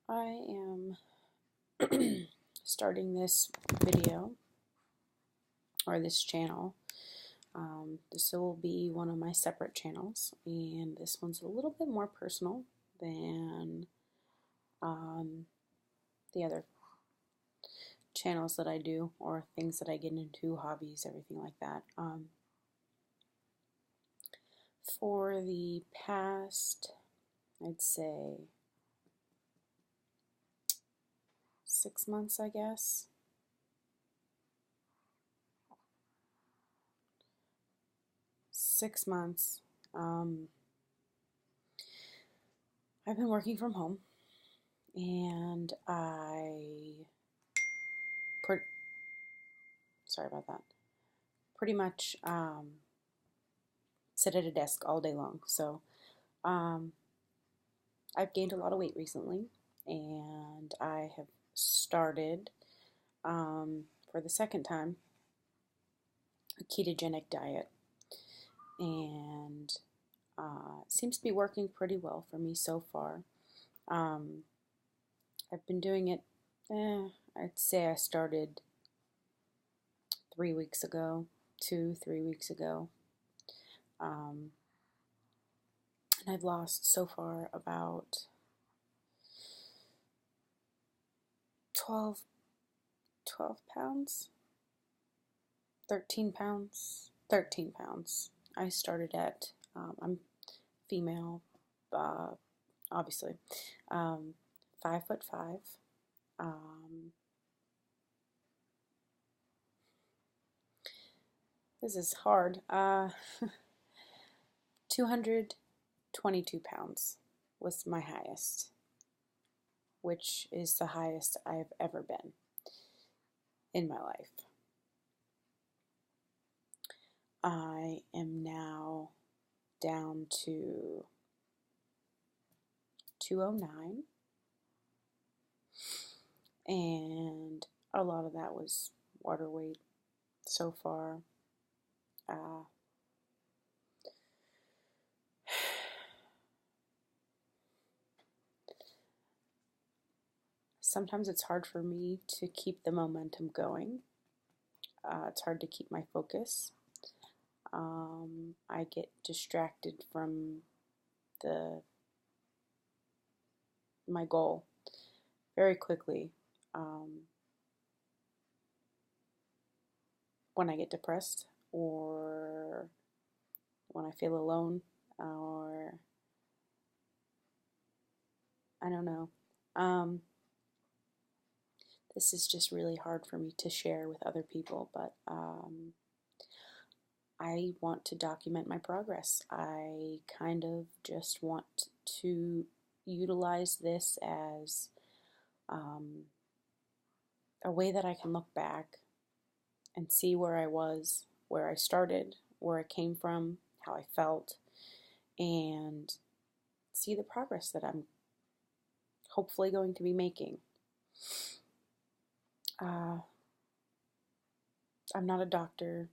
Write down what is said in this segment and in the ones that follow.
I am starting this video or this channel. This will be one of my separate channels, and this one's a little bit more personal than the other channels that I do or things that I get into, hobbies, everything like that. For the past, I'd say, 6 months, I guess. 6 months. I've been working from home, and sorry about that. Pretty much sit at a desk all day long. So I've gained a lot of weight recently, and I have started for the second time a ketogenic diet, and it seems to be working pretty well for me so far. I've been doing it, I'd say I started 3 weeks ago, 2-3 weeks ago. And I've lost so far about 12 pounds, 13 pounds. I started at, I'm female, obviously, 5'5". This is hard. 222 pounds was my highest, which is the highest I've ever been in my life. I am now down to 209, and a lot of that was water weight so far. Sometimes it's hard for me to keep the momentum going. It's hard to keep my focus. I get distracted from my goal very quickly. When I get depressed, or when I feel alone, or I don't know. This is just really hard for me to share with other people, but I want to document my progress. I kind of just want to utilize this as a way that I can look back and see where I was, where I started, where I came from, how I felt, and see the progress that I'm hopefully going to be making. I'm not a doctor.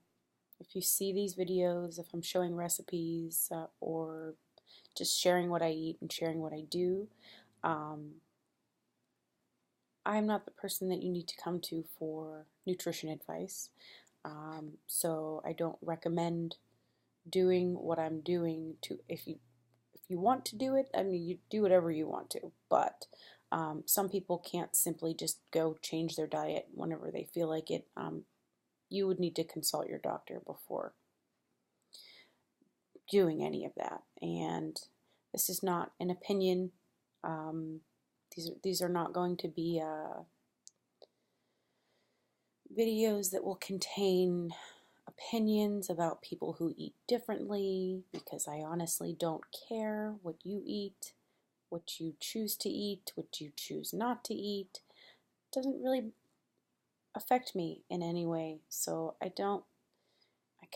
If you see these videos, if I'm showing recipes or just sharing what I eat and sharing what I do, I'm not the person that you need to come to for nutrition advice. So I don't recommend doing what I'm doing. If you want to do it, I mean, you do whatever you want to, but some people can't simply just go change their diet whenever they feel like it. You would need to consult your doctor before doing any of that. And this is not an opinion. These are not going to be videos that will contain opinions about people who eat differently, because I honestly don't care what you eat, what you choose to eat, what you choose not to eat. It doesn't really affect me in any way, so I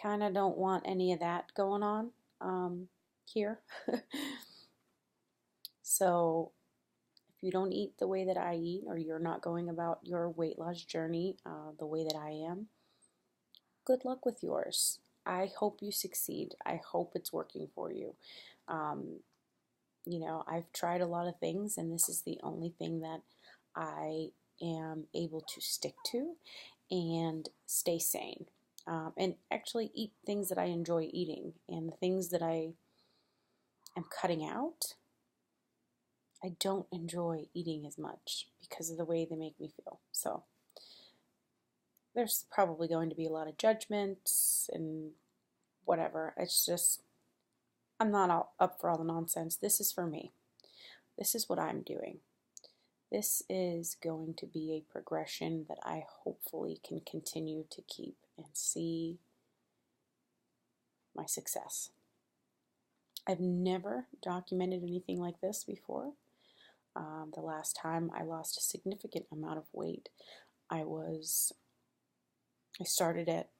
kind of don't want any of that going on here. So if you don't eat the way that I eat, or you're not going about your weight loss journey the way that I am, good luck with yours. I hope you succeed. I hope it's working for you. I've tried a lot of things, and this is the only thing that I am able to stick to and stay sane. And actually eat things that I enjoy eating. And the things that I am cutting out, I don't enjoy eating as much because of the way they make me feel. So there's probably going to be a lot of judgments and whatever. It's just, I'm not up for all the nonsense. This is for me. This is what I'm doing. This is going to be a progression that I hopefully can continue to keep and see my success. I've never documented anything like this before. The last time I lost a significant amount of weight, I started at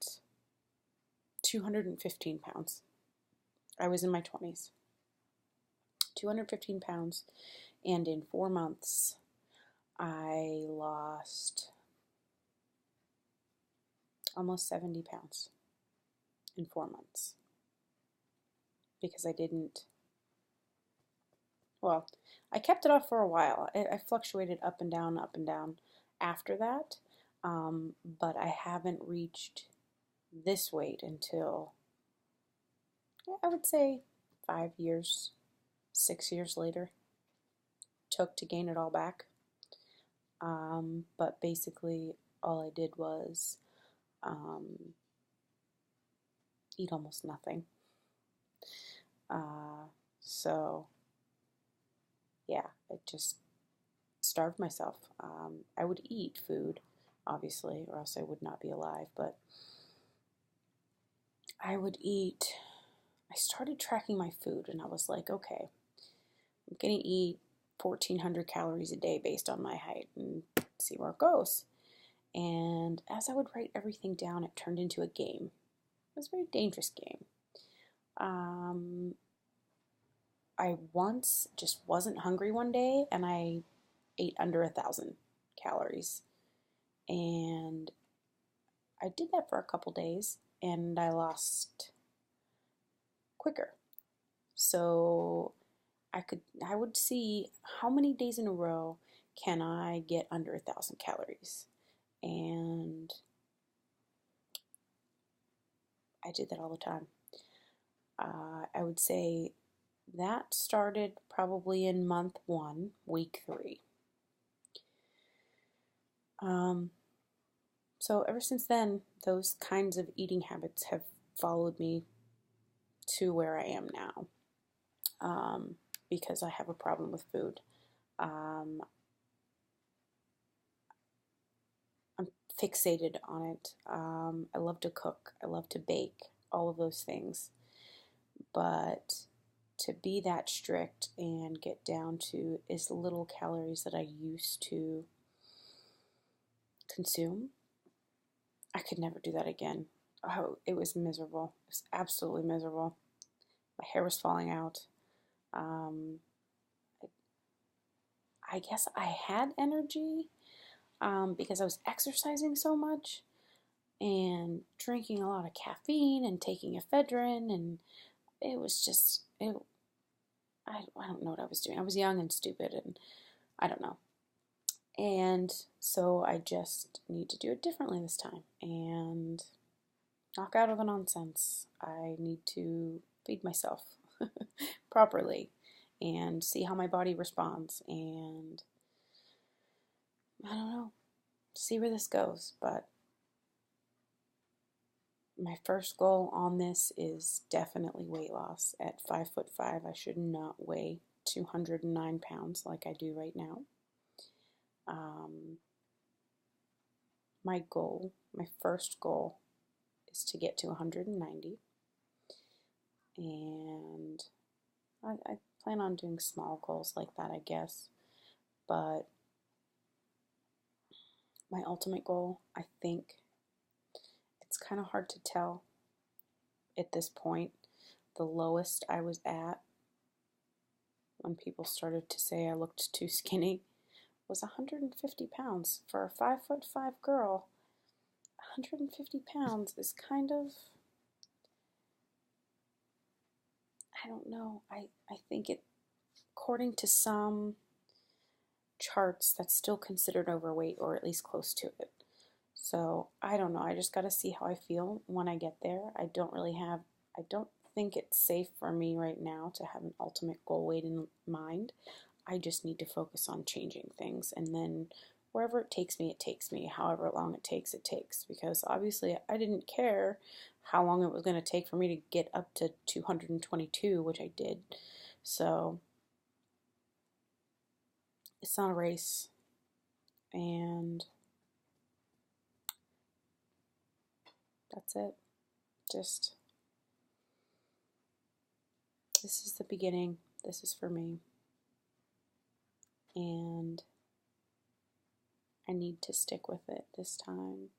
215 pounds. I was in my 20s. 215 pounds, and in 4 months, I lost almost 70 pounds in 4 months because I kept it off for a while. I fluctuated up and down after that, but I haven't reached this weight until, I would say, 5 years, 6 years later. Took to gain it all back. But basically, all I did was eat almost nothing. So, yeah, I just starved myself. I would eat food, obviously, or else I would not be alive, but I started tracking my food, and I was like, okay, I'm going to eat 1,400 calories a day based on my height and see where it goes. And as I would write everything down, it turned into a game. It was a very dangerous game. I once just wasn't hungry one day, and I ate under 1,000 calories. And I did that for a couple days, and I lost quicker. So I would see how many days in a row can I get under 1,000 calories. And I did that all the time. I would say that started probably in month 1, week 3. So ever since then, those kinds of eating habits have followed me to where I am now, because I have a problem with food. I'm fixated on it. I love to cook. I love to bake, all of those things. But to be that strict and get down to as little calories that I used to consume, I could never do that again. Oh, it was miserable. It was absolutely miserable. My hair was falling out. I guess I had energy because I was exercising so much and drinking a lot of caffeine and taking ephedrine, and it was just, I don't know what I was doing. I was young and stupid, and I don't know. And so I just need to do it differently this time and knock out all the nonsense. I need to feed myself properly and see how my body responds, and I don't know, see where this goes. But my first goal on this is definitely weight loss. At 5'5", I should not weigh 209 pounds like I do right now. My first goal is to get to 190, and I plan on doing small goals like that, I guess. But my ultimate goal, I think, it's kind of hard to tell at this point. The lowest I was at when people started to say I looked too skinny was 150 pounds. For a 5'5" girl, 150 pounds is kind of, I don't know, I think according to some charts, that's still considered overweight or at least close to it. So I don't know. I just got to see how I feel when I get there. I don't think it's safe for me right now to have an ultimate goal weight in mind. I just need to focus on changing things, and then wherever it takes me, it takes me. However long it takes, it takes. Because obviously I didn't care how long it was going to take for me to get up to 222, which I did. So it's not a race. And that's it. Just, this is the beginning. This is for me. And I need to stick with it this time.